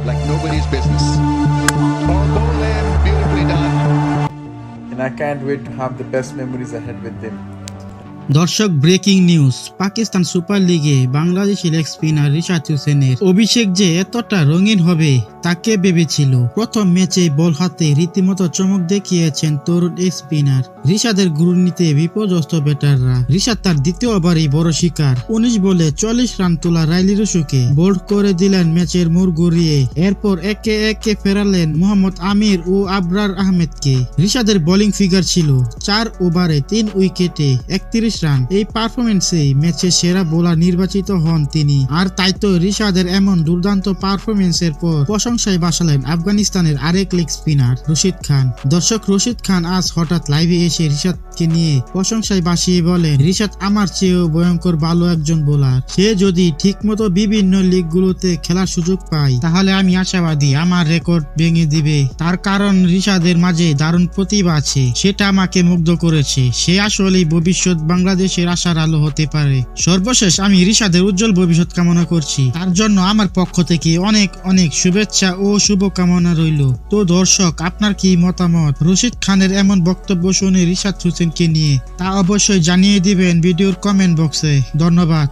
like nobody's business. Oh, Bolan, beautifully done. And I can't wait to have the best memories ahead with them. দর্শক, breaking news. Pakistan super লিগে Bangladeshi leg spinner Rishad হোসেনের অভিষেক যে এতটা রঙিন হবে তাকে ভেবেছিল। প্রথম ম্যাচে বল হাতে রীতিমতো চমক দেখিয়েছেন তরুণ এই স্পিনার। রিশাদের ঘূর্ণিতে বিপর্যস্ত ব্যাটাররা। রিশাদ তার দ্বিতীয়বারই বড় শিকার। 19 বলে 40 রান তোলা রাইলি রুশুকে বোল্ড করে দিলেন ম্যাচের মোড় ঘুরিয়ে। এরপর একে একে ফেরালেন মোহাম্মদ আমির ও আবরার আহমেদকে। রিশাদের বোলিং ফিগার ছিল 4 ওভারে 3 উইকেটে 31 রান। এই পারফরমেন্সে ম্যাচের সেরা বোলার নির্বাচিত হন তিনি। আর তাই তো রিশাদের এমন দুর্দান্ত পারফরমেন্সের পর প্রশংসায় ভাসালেন আফগানিস্তানের আরেক লেগ স্পিনার রশিদ খান। দর্শক, রশিদ খান আজ হঠাৎ লাইভে এসে রিশাদকে নিয়ে প্রশংসায় ভাসিয়ে বলেন, রিশাদ আমার চেয়েও ভয়ঙ্কর ভালো একজন বোলার। সে যদি ঠিকমতো বিভিন্ন লিগগুলোতে খেলার সুযোগ পায় তাহলে আমি আশাবাদী আমার রেকর্ড ভেঙে দিবে। তার কারণ রিশাদের মাঝে দারুণ প্রতিভা আছে, সেটা আমাকে মুগ্ধ করেছে। সে আসলেই ভবিষ্যৎ বাংলাদেশের আশার আলো হতে পারে। সর্বশেষ আমি রিশাদের উজ্জ্বল ভবিষ্যৎ কামনা করছি। তার জন্য আমার পক্ষ থেকে অনেক অনেক শুভেচ্ছা ও শুভকামনা রইল। তো দর্শক, আপনার কি মতামত রশিদ খানের এমন বক্তব্য শুনে রিশাদ হোসেনকে নিয়ে? তা অবশ্যই জানিয়ে দিবেন ভিডিওর কমেন্ট বক্সে। ধন্যবাদ।